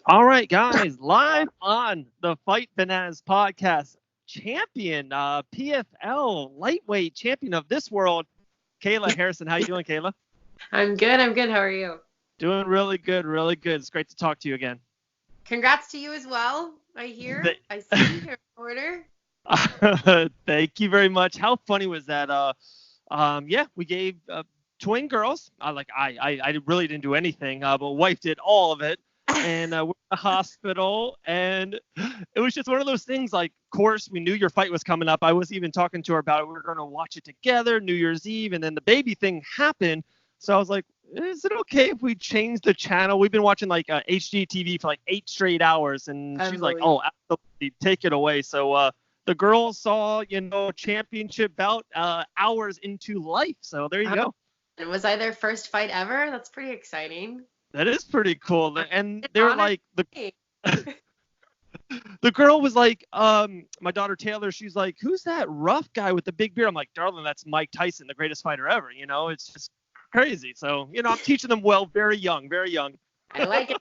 All right, guys, live on the Fight Bananas podcast, champion, PFL Lightweight Champion of this world, Kayla Harrison. How you doing, Kayla? I'm good. I'm good. How are you? Doing really good, really good. It's great to talk to you again. Congrats to you as well. I hear. Th- I see your order. Thank you very much. How funny was that? Yeah, we gave twin girls. I really didn't do anything, but wife did all of it. And we're in the hospital, and it was just one of those things. Like, of course, we knew your fight was coming up. I was even talking to her about it. We were going to watch it together, New Year's Eve, and then the baby thing happened. So I was like, is it okay if we change the channel? We've been watching like HGTV for like 8 straight hours, and she's like, oh, absolutely, take it away. So the girls saw, championship bout hours into life. So there you go. Was I their first fight ever? That's pretty exciting. That is pretty cool. And they're like, the girl was like, my daughter Taylor, she's like, who's that rough guy with the big beard? I'm like, darling, that's Mike Tyson, the greatest fighter ever. It's just crazy. So, I'm teaching them well, very young, very young. I like it.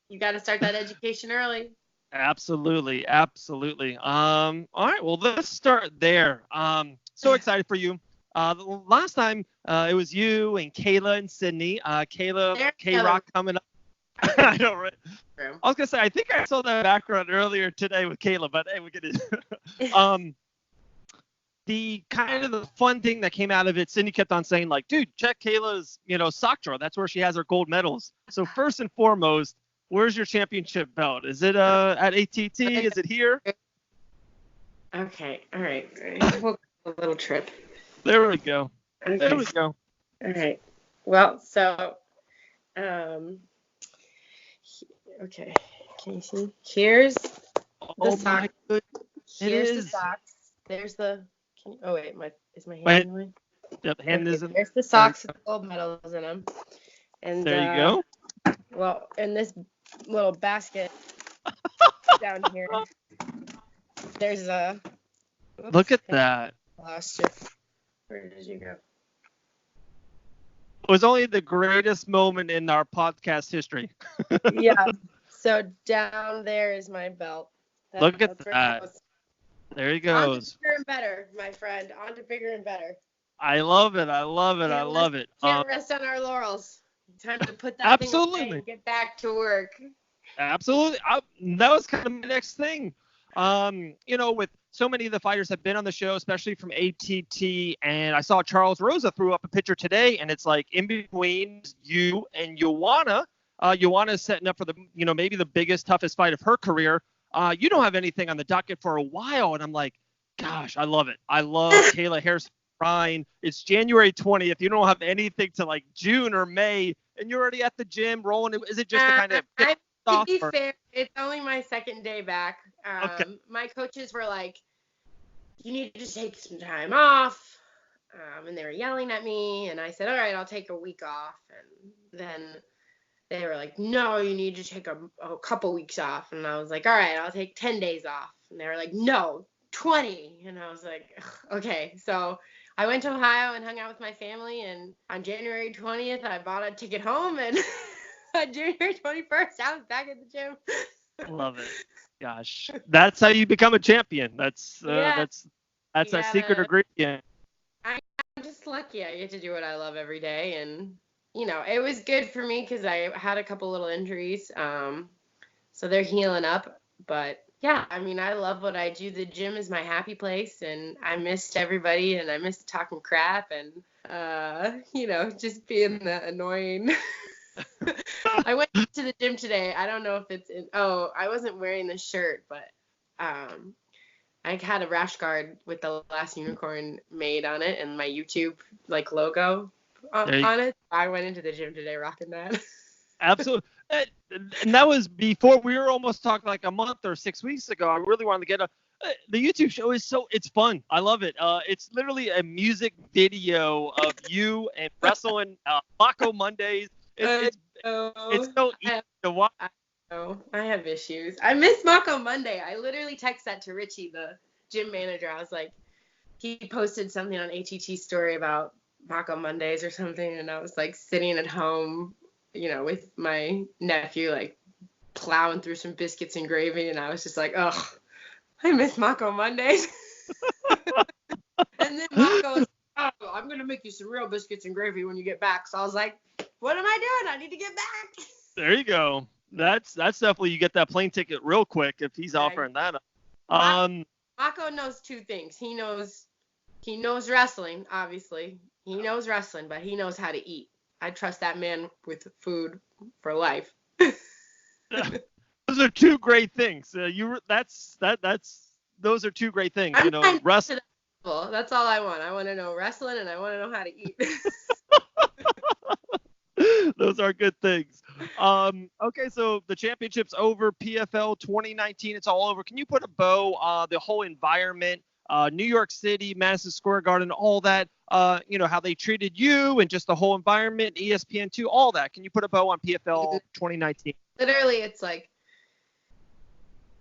You got to start that education early. Absolutely. All right, well, let's start there. So excited for you. The last time it was you and Kayla and Sydney. Kayla, K-Rock coming up. I know, right? True. I was gonna say, I think I saw that background earlier today with Kayla, but hey, we get it. The kind of the fun thing that came out of it, Sydney kept on saying, like, dude, check Kayla's, sock drawer. That's where she has her gold medals. So first and foremost, where's your championship belt? Is it at ATT? Is it here? Okay. All right. We'll go a little trip. There we go. Okay. There we go. All right. Well, so, okay. Can you see? Here's the sock. Here's the socks. There's the. Oh wait, is my hand in the way? Yep, hand is in. There's the socks with gold medals in them. And there you go. Well, in this little basket down here, there's a. Oops, look at that. Lost it. Where did you go? It was only the greatest moment in our podcast history. Yeah. So down there is my belt. Look at that. There he goes. On to bigger and better, my friend. On to bigger and better. I love it. I love it. Can't rest on our laurels. Time to put that thing away and get back to work. Absolutely. That was kind of my next thing. With so many of the fighters have been on the show, especially from ATT, and I saw Charles Rosa threw up a picture today, and it's like in between you and Joanna. Joanna is setting up for the, maybe the biggest, toughest fight of her career. You don't have anything on the docket for a while, and I'm like, gosh, I love it. I love Kayla Harrison. Ryan. It's January 20th. You don't have anything to like June or May, and you're already at the gym rolling. Is it just the kind of to be fair, it's only my second day back. Okay. My coaches were like, you need to take some time off. And they were yelling at me, and I said, all right, I'll take a week off. And then they were like, no, you need to take a couple weeks off. And I was like, all right, I'll take 10 days off. And they were like, no, 20. And I was like, okay. So I went to Ohio and hung out with my family, and on January 20th, I bought a ticket home, and on January 21st, I was back at the gym. Love it. Gosh, that's how you become a champion. That's our secret ingredient. I'm just lucky I get to do what I love every day, and it was good for me because I had a couple little injuries, so they're healing up. But yeah, I mean, I love what I do. The gym is my happy place, and I missed everybody, and I missed talking crap, and just being the annoying. I went to the gym today. I don't know if it's I wasn't wearing the shirt, but I had a rash guard with the last unicorn made on it and my YouTube logo on it. I went into the gym today rocking that. Absolutely. And that was before we were almost talking like a month or 6 weeks ago. I really wanted to get the YouTube show it's fun. I love it. It's literally a music video of you and wrestling Mako Mondays. It's so easy to watch. I have issues. I miss Mako Monday. I literally texted that to Richie, the gym manager. I was like, he posted something on ATT story about Mako Mondays or something, and I was like sitting at home, with my nephew, plowing through some biscuits and gravy, and I was just like, oh, I miss Mako Mondays. And then Mako was like, oh, I'm going to make you some real biscuits and gravy when you get back. So I was like, what am I doing? I need to get back. There you go. That's definitely, you get that plane ticket real quick if he's offering that up. Mako knows two things. He knows wrestling, obviously. He knows wrestling, but he knows how to eat. I trust that man with food for life. Those are two great things. Those are two great things. Wrestling. That's all I want. I want to know wrestling, and I want to know how to eat. Those are good things. Okay, so the championship's over. PFL 2019, it's all over. Can you put a bow on the whole environment, New York City, Madison Square Garden, all that, how they treated you and just the whole environment, ESPN2, all that. Can you put a bow on PFL 2019? Literally, it's like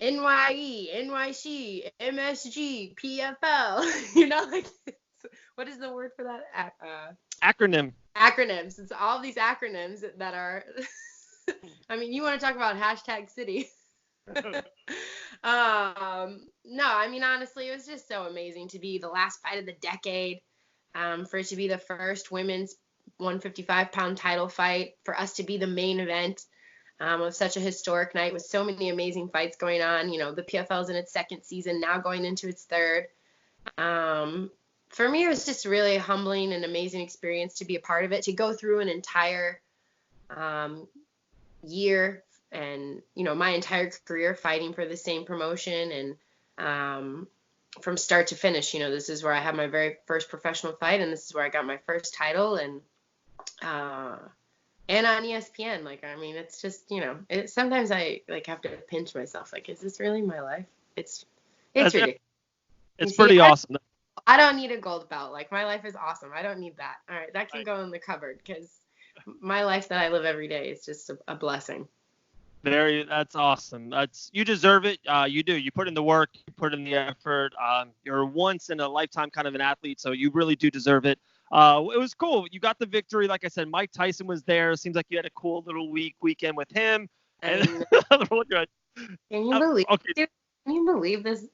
NYE, NYC, MSG, PFL. What is the word for that? Acronym. Acronyms. It's all these acronyms that are, I mean, you want to talk about hashtag city. No, I mean, honestly, it was just so amazing to be the last fight of the decade, for it to be the first women's 155-pound title fight, for us to be the main event of such a historic night with so many amazing fights going on. The PFL's in its second season, now going into its third. For me, it was just really humbling and amazing experience to be a part of it, to go through an entire year and, my entire career fighting for the same promotion, and from start to finish, this is where I had my very first professional fight, and this is where I got my first title, and on ESPN. It's just, sometimes I have to pinch myself. Is this really my life? It's ridiculous. It's pretty awesome. I don't need a gold belt. My life is awesome. I don't need that. All right, that can go in the cupboard, because my life that I live every day is just a blessing. That's awesome. You deserve it. You do. You put in the work. You put in the effort. You're once in a lifetime kind of an athlete, so you really do deserve it. It was cool. You got the victory. Like I said, Mike Tyson was there. Seems like you had a cool little weekend with him. Can you believe? Okay. Dude, can you believe this?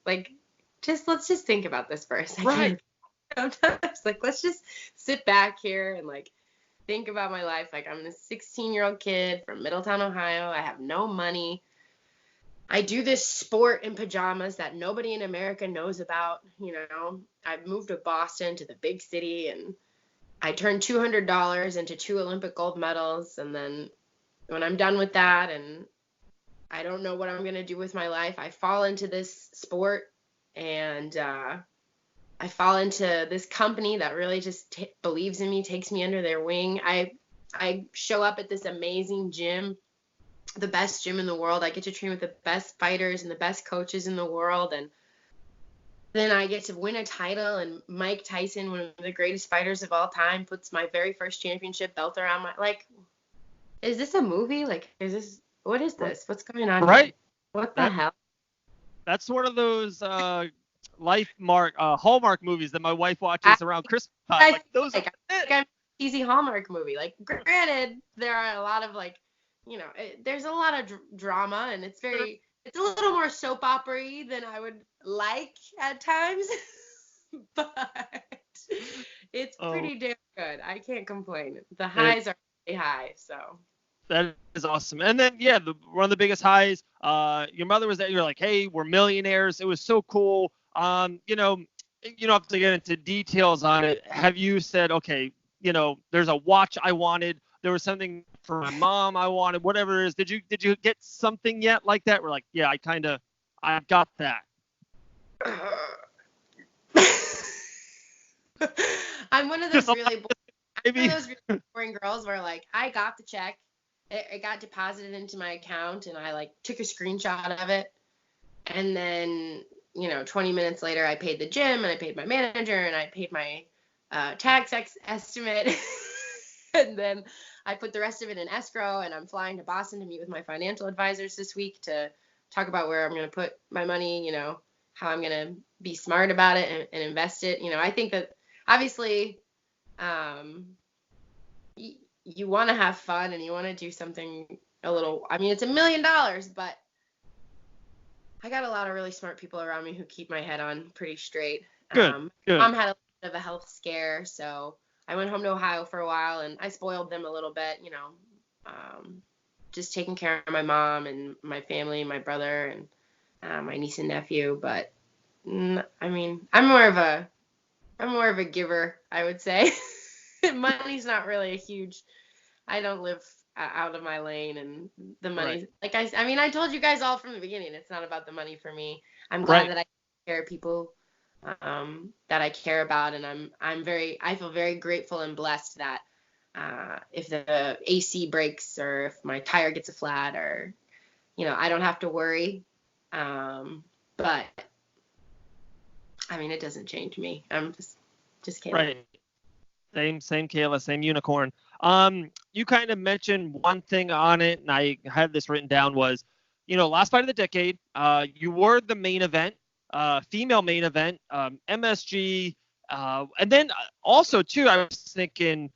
Let's just think about this for a second. Right. Sometimes, let's just sit back here and think about my life. I'm a 16-year-old kid from Middletown, Ohio. I have no money. I do this sport in pajamas that nobody in America knows about. I moved to Boston, to the big city, and I turned $200 into 2 Olympic gold medals. And then when I'm done with that and I don't know what I'm going to do with my life, I fall into this sport, and I fall into this company that really just believes in me, takes me under their wing. I show up at this amazing gym, the best gym in the world. I get to train with the best fighters and the best coaches in the world. And then I get to win a title, and Mike Tyson, one of the greatest fighters of all time, puts my very first championship belt around my, is this a movie? What is this? What's going on? Right. Here? What the hell? That's one of those Hallmark movies that my wife watches around Christmas time. Those are cheesy Hallmark movie. Granted, there are a lot of there's a lot of drama, and it's a little more soap opera-y than I would like at times, but it's pretty damn good. I can't complain. The highs are really high, so. That is awesome. And then, one of the biggest highs, your mother was there. You're like, hey, we're millionaires. It was so cool. You don't have to get into details on it. Have you said, okay, there's a watch I wanted. There was something for my mom I wanted, whatever it is. Did you get something yet like that? We're like, yeah, I got that. I'm one of those really boring girls where I got the check. It got deposited into my account, and I took a screenshot of it. And then, 20 minutes later, I paid the gym, and I paid my manager, and I paid my tax estimate. And then I put the rest of it in escrow, and I'm flying to Boston to meet with my financial advisors this week to talk about where I'm going to put my money, how I'm going to be smart about it and invest it. I think that obviously you want to have fun, and you want to do something I mean, it's $1 million, but I got a lot of really smart people around me who keep my head on pretty straight. Good, good. Mom had a bit of a health scare, so I went home to Ohio for a while, and I spoiled them a little bit, just taking care of my mom and my family, my brother, and my niece and nephew. But I mean, I'm more of a giver, I would say. Money's not really a huge. I don't live out of my lane, and the money. Right. Like I mean, I told you guys all from the beginning, it's not about the money for me. I'm glad Right. that I take care of people that I care about, and I feel very grateful and blessed that if the AC breaks or if my tire gets a flat or I don't have to worry. But I mean, it doesn't change me. I'm just kidding. Right. Same Kayla, same unicorn. You kind of mentioned one thing on it, and I had this written down was, last fight of the decade, you were the main event, female main event, MSG, and then also too, I was thinking,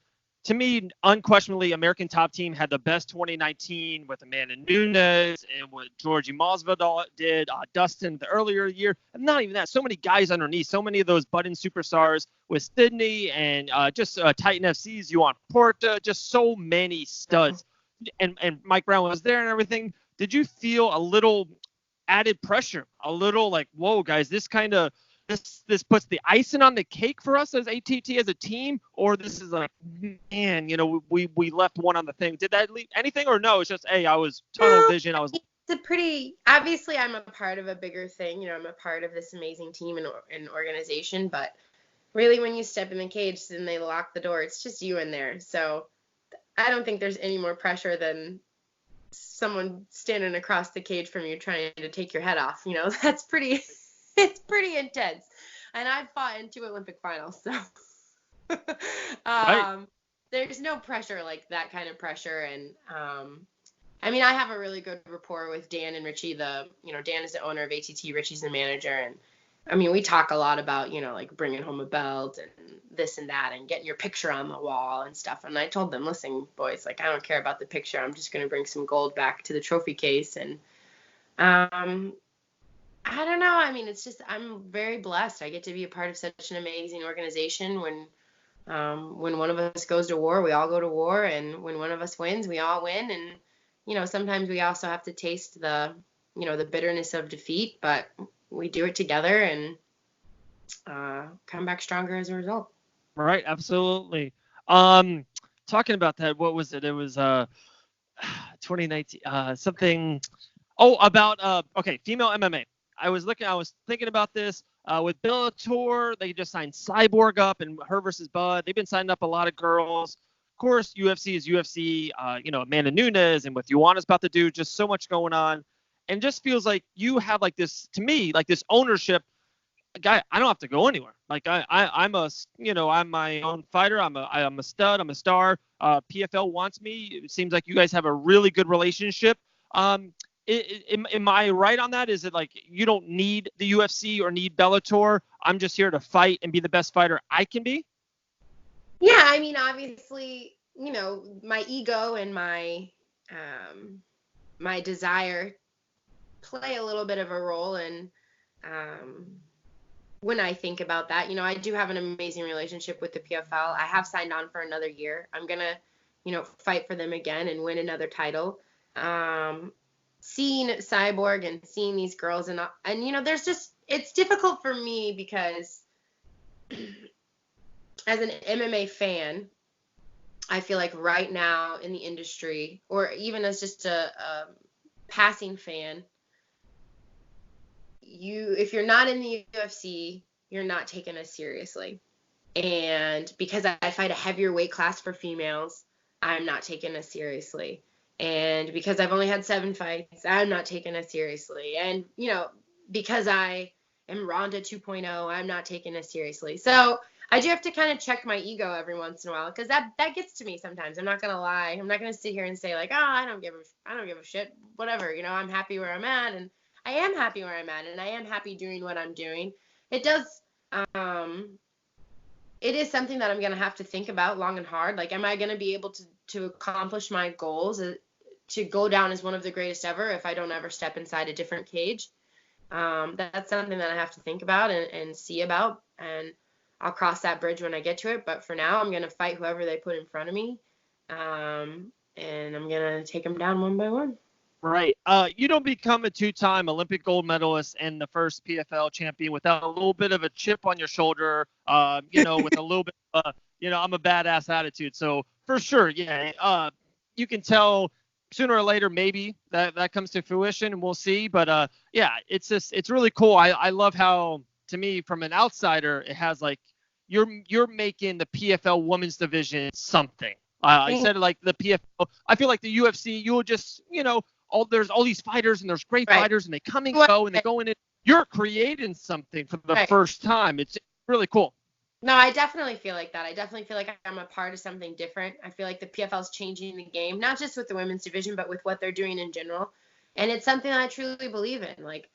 to me, unquestionably, American Top Team had the best 2019 with Amanda Nunes and what Georgie Masvidal did, Dustin the earlier year. And not even that, so many guys underneath, so many of those budding superstars with Sydney and just Titan FC's, Yuan Porta, just so many studs. And Mike Brown was there and everything. Did you feel a little added pressure, a little like, whoa, guys, this kind of this puts the icing on the cake for us as ATT as a team, or this is like, man, we left one on the thing. Did that leave anything, or no? It's just, hey, I was tunnel vision. I was. Obviously I'm a part of a bigger thing. I'm a part of this amazing team and organization, but really when you step in the cage and they lock the door, it's just you in there. So I don't think there's any more pressure than someone standing across the cage from you trying to take your head off. That's pretty. It's pretty intense. And I've fought in 2 Olympic finals, so Right. There's no pressure like that kind of pressure. And I mean, I have a really good rapport with Dan and Richie. Dan is the owner of ATT, Richie's the manager, and I mean, we talk a lot about, like bringing home a belt and this and that and getting your picture on the wall and stuff. And I told them, listen, boys, like I don't care about the picture. I'm just going to bring some gold back to the trophy case. And I don't know. I mean, it's just I'm very blessed. I get to be a part of such an amazing organization. When one of us goes to war, we all go to war, and when one of us wins, we all win. And sometimes we also have to taste the bitterness of defeat, but we do it together and come back stronger as a result. Right. Absolutely. Talking about that, what was it? It was 2019. Something. Oh, about female MMA. I was thinking about this with Bellator. They just signed Cyborg up and her versus Bud. They've been signing up a lot of girls. Of course, UFC is UFC. Amanda Nunes and what Ioana's about to do. Just so much going on, and just feels like you have like this, to me, like this ownership. Guy, I don't have to go anywhere. Like I'm my own fighter. I'm a stud. I'm a star. PFL wants me. It seems like you guys have a really good relationship. Am I right on that? Is it like you don't need the UFC or need Bellator? I'm just here to fight and be the best fighter I can be? Yeah, I mean, obviously, my ego and my my desire play a little bit of a role in when I think about that. I do have an amazing relationship with the PFL. I have signed on for another year. I'm going to, fight for them again and win another title. Seeing Cyborg and seeing these girls and it's difficult for me because as an MMA fan, I feel like right now in the industry, or even as just a passing fan, if you're not in the UFC, you're not taken as seriously. And because I fight a heavier weight class for females, I'm not taken as seriously. And because I've only had 7 fights, I'm not taken as seriously. And, because I am Ronda 2.0, I'm not taken as seriously. So I do have to kind of check my ego every once in a while, because that gets to me sometimes. I'm not going to lie. I'm not going to sit here and say like, oh, I don't give a shit, whatever. I'm happy where I'm at, and I am happy where I'm at, and I am happy doing what I'm doing. It is something that I'm going to have to think about long and hard. Like, am I going to be able to accomplish my goals to go down as one of the greatest ever if I don't ever step inside a different cage. That's something that I have to think about and see about, and I'll cross that bridge when I get to it. But for now, I'm going to fight whoever they put in front of me, and I'm going to take them down one by one. Right. You don't become a two-time Olympic gold medalist and the first PFL champion without a little bit of a chip on your shoulder, with a little bit of, I'm a badass attitude. So for sure, yeah, you can tell sooner or later maybe that comes to fruition, and we'll see. But yeah, it's really cool. I love how, to me, from an outsider, it has like you're making the PFL women's division something. I said like the PFL. I feel like the UFC, you'll just, there's all these fighters and there's great fighters and they come and go and they go in. You're creating something for the first time. It's really cool. No, I definitely feel like that. I definitely feel like I'm a part of something different. I feel like the PFL is changing the game, not just with the women's division, but with what they're doing in general. And it's something that I truly believe in. Like,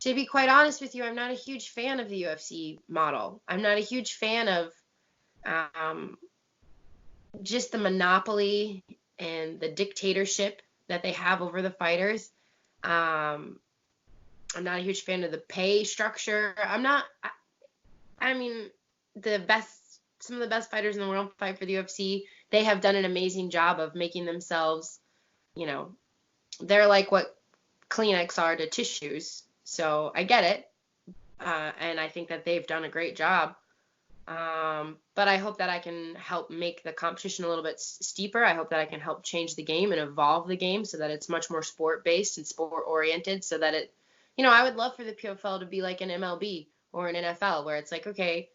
to be quite honest with you, I'm not a huge fan of the UFC model. I'm not a huge fan of just the monopoly and the dictatorship that they have over the fighters. I'm not a huge fan of the pay structure. Some of the best fighters in the world fight for the UFC. They have done an amazing job of making themselves, they're like what Kleenex are to tissues. So I get it. And I think that they've done a great job. But I hope that I can help make the competition a little bit steeper. I hope that I can help change the game and evolve the game so that it's much more sport-based and sport-oriented, so that it, I would love for the PFL to be like an MLB or an NFL, where it's like, okay,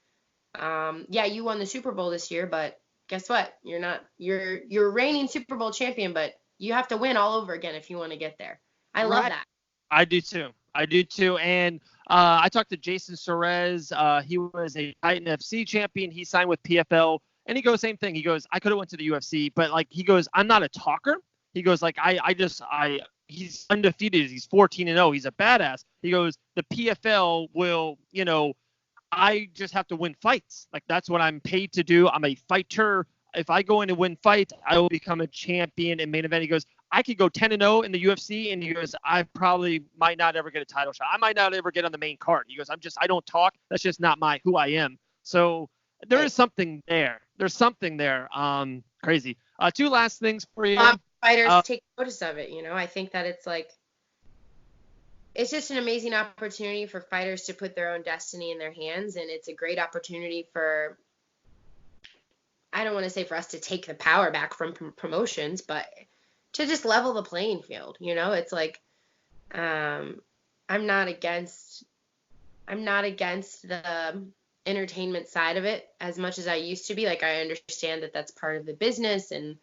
you won the Super Bowl this year, but guess what? You're reigning Super Bowl champion, but you have to win all over again if you want to get there. I love that. I do too. And I talked to Jason Suarez. He was a Titan FC champion. He signed with PFL, and he goes, same thing. He goes, I could have went to the UFC, but like, he goes, I'm not a talker. He goes, like, he's undefeated. He's 14-0. He's a badass. He goes, the PFL will, I just have to win fights. Like, that's what I'm paid to do. I'm a fighter. If I go in and win fights, I will become a champion in main event. He goes, I could go 10-0 in the UFC, and he goes, I probably might not ever get a title shot. I might not ever get on the main card. He goes, I don't talk. That's just not who I am. So there is something there. There's something there. Crazy. Two last things for you. Fighters take notice of it. I think that it's just an amazing opportunity for fighters to put their own destiny in their hands, and it's a great opportunity for, I don't want to say for us to take the power back from promotions, but to just level the playing field. It's like, I'm not against the entertainment side of it as much as I used to be. Like, I understand that that's part of the business, and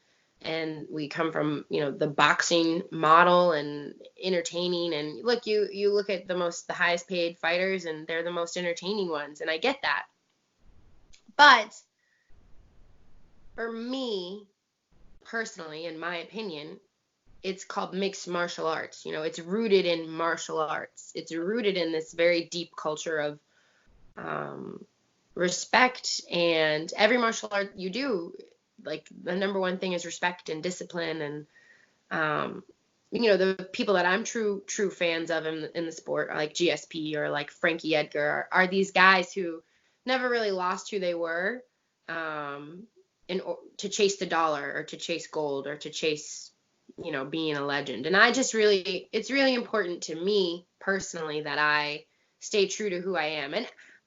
we come from, the boxing model and entertaining, and look, you look at the highest paid fighters, and they're the most entertaining ones. And I get that. But for me, personally, in my opinion, it's called mixed martial arts. It's rooted in martial arts. It's rooted in this very deep culture of respect, and every martial art you do, like, the number one thing is respect and discipline. And the people that I'm true fans of in the sport, like GSP or like Frankie Edgar, are these guys who never really lost who they were, to chase the dollar or to chase gold or to chase, being a legend. And it's really important to me personally that I stay true to who I am. And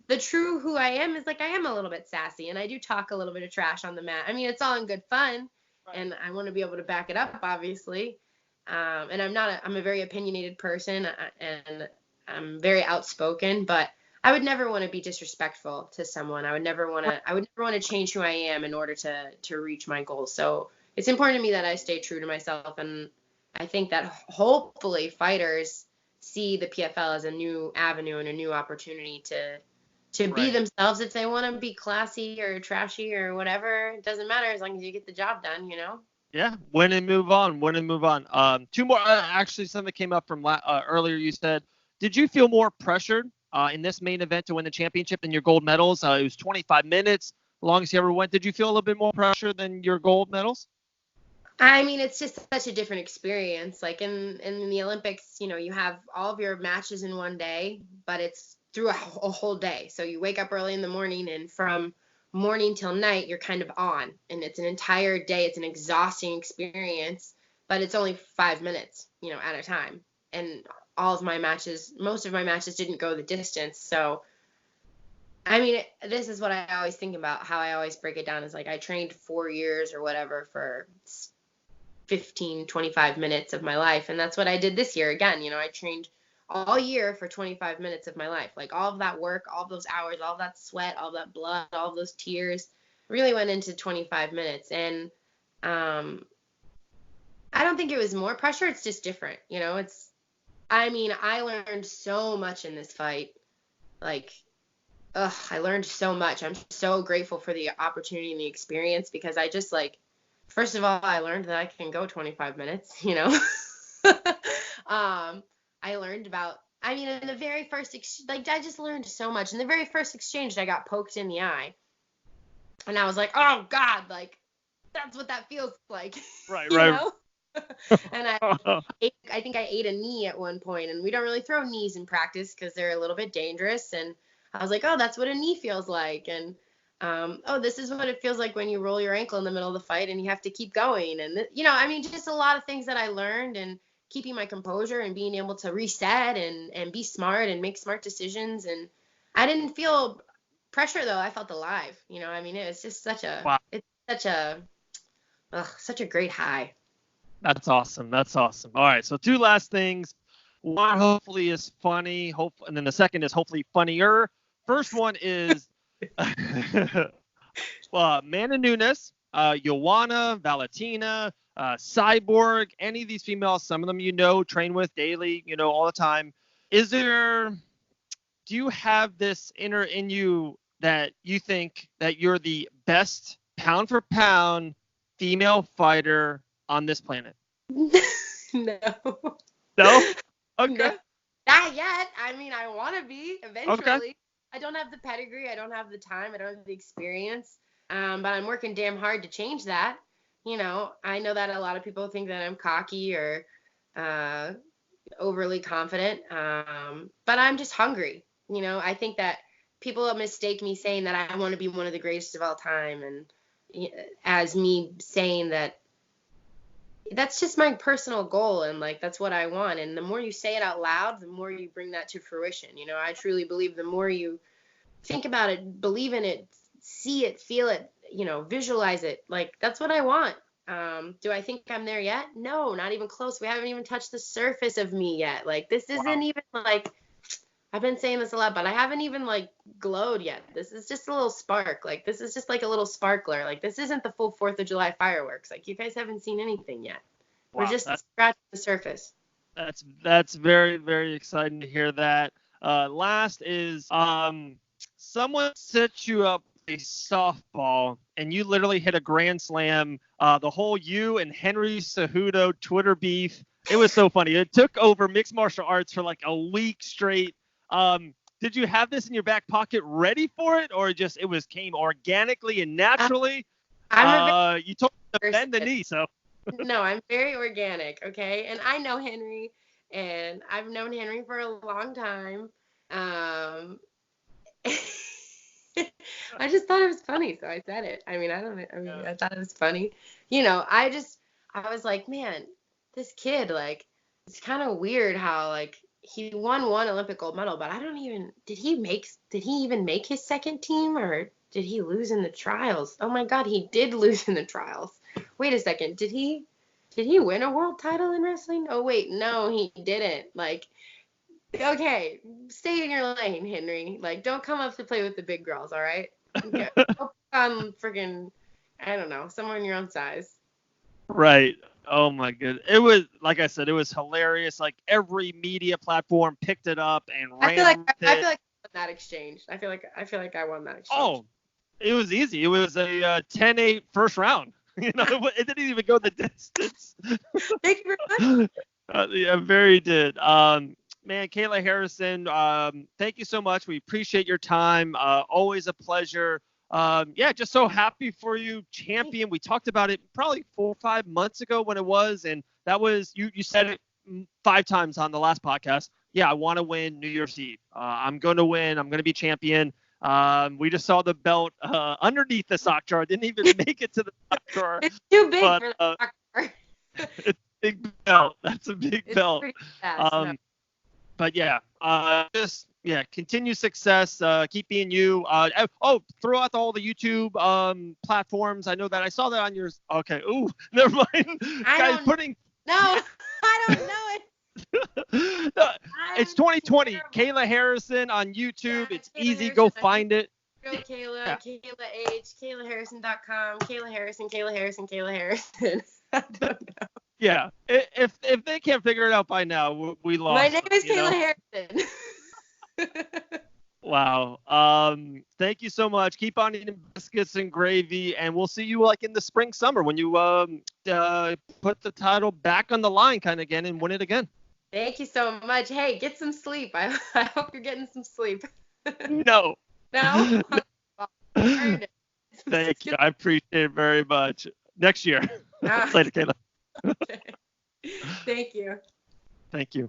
the true who I am is, like, I am a little bit sassy, and I do talk a little bit of trash on the mat. I mean, it's all in good fun, and I want to be able to back it up, obviously. And I'm a very opinionated person, and I'm very outspoken, but I would never want to be disrespectful to someone. I would never want to change who I am in order to reach my goals. So it's important to me that I stay true to myself. And I think that hopefully fighters see the PFL as a new avenue and a new opportunity to be themselves. If they want to be classy or trashy or whatever, it doesn't matter as long as you get the job done, Yeah, win and move on. Two more. Actually, something that came up from earlier. You said, did you feel more pressured in this main event to win the championship than your gold medals? It was 25 minutes, the longest you ever went. Did you feel a little bit more pressure than your gold medals? I mean, it's just such a different experience. Like in the Olympics, you have all of your matches in one day, but it's through a whole day. So you wake up early in the morning, and from morning till night, you're kind of on, and it's an entire day. It's an exhausting experience, but it's only 5 minutes, at a time. And most of my matches didn't go the distance. So, I mean, this is what I always think about, how I always break it down is like I trained 4 years or whatever for 15, 25 minutes of my life. And that's what I did this year. Again, I trained all year for 25 minutes of my life. Like all of that work, all of those hours, all of that sweat, all of that blood, all of those tears really went into 25 minutes. And I don't think it was more pressure. It's just different. I learned so much in this fight. Like, I learned so much. I'm so grateful for the opportunity and the experience, because I just first of all, I learned that I can go 25 minutes, I learned about, in the very first, I just learned so much. In the very first exchange, I got poked in the eye. And I was like, oh, God, that's what that feels like. Right, you right. know? And I think I ate a knee at one point, and we don't really throw knees in practice because they're a little bit dangerous. And I was like, oh, that's what a knee feels like. And this is what it feels like when you roll your ankle in the middle of the fight and you have to keep going. And, just a lot of things that I learned, and keeping my composure and being able to reset and be smart and make smart decisions. And I didn't feel pressure, though. I felt alive. It was just such a great high. That's awesome. That's awesome. All right. So 2 last things. One hopefully is funny, and then the second is hopefully funnier. First one is Amanda Nunes, Joanna, Valentina, Cyborg, any of these females, some of them train with daily, all the time. Do you have this inner in you that you think that you're the best pound for pound female fighter on this planet? No. No? Okay. No, not yet. I want to be eventually. Okay. I don't have the pedigree. I don't have the time. I don't have the experience. But I'm working damn hard to change that. I know that a lot of people think that I'm cocky or overly confident. But I'm just hungry. I think that people mistake me saying that I want to be one of the greatest of all time, and as me saying that that's just my personal goal, and that's what I want. And the more you say it out loud, the more you bring that to fruition. I truly believe the more you think about it, believe in it, see it, feel it, visualize it, that's what I want. Do I think I'm there yet? No, not even close. We haven't even touched the surface of me yet. This isn't even I've been saying this a lot, but I haven't even glowed yet. This is just a little spark. This is just a little sparkler. This isn't the full 4th of July fireworks. You guys haven't seen anything yet. Wow, we're just scratching the surface. That's very, very exciting to hear that. Last is someone set you up a softball and you literally hit a grand slam. The whole you and Henry Cejudo Twitter beef. It was so funny. It took over mixed martial arts for a week straight. Did you have this in your back pocket ready for it, or just it came organically and naturally? You told me to bend the knee, so. No, I'm very organic, okay? And I know Henry, and I've known Henry for a long time. I just thought it was funny, so I said it. I thought it was funny. I was like, man, this kid, it's kind of weird how, he won 1 Olympic gold medal, but did he even make his second team, or did he lose in the trials? Oh my God, he did lose in the trials. Wait a second, did he win a world title in wrestling? Oh wait, no, he didn't. Okay, stay in your lane, Henry. Don't come up to play with the big girls, all right? Okay. Freaking, I don't know, someone your own size. Right. Oh my goodness. It was, like I said, it was hilarious. Every media platform picked it up and ran with it. I feel like I won that exchange. I feel like I won that exchange. Oh, it was easy. It was a 10-8 first round. It didn't even go the distance. Thank you very much. Yeah, very did. Man, Kayla Harrison, thank you so much. We appreciate your time. Always a pleasure. Yeah, just so happy for you, champion. We talked about it probably 4 or 5 months ago when it was, and that was you said it 5 times on the last podcast. Yeah, I want to win New Year's Eve. I'm going to win. I'm going to be champion. We just saw the belt underneath the sock drawer. Didn't even make it to the sock drawer. It's too big for the sock drawer. It's a big belt. That's a big belt. But yeah, continue success. Keep being you. Throw out all the YouTube platforms. I know that I saw that on yours. Okay. Ooh, never mind. I don't know it. It's 2020. Kayla Harrison on YouTube. Yeah, it's easy. Harrison. Go find it. Go Kayla, yeah. Kayla H, KaylaHarrison.com, Kayla Harrison, Kayla Harrison, Kayla Harrison. I don't know. Yeah, if they can't figure it out by now, we lost. My name is Kayla Harrison. Wow. Thank you so much. Keep on eating biscuits and gravy, and we'll see you like in the spring, summer when you put the title back on the line kind of again and win it again. Thank you so much. Hey, get some sleep. I hope you're getting some sleep. No. No? Thank you. I appreciate it very much. Next year. Later, Kayla. Okay. Thank you. Thank you.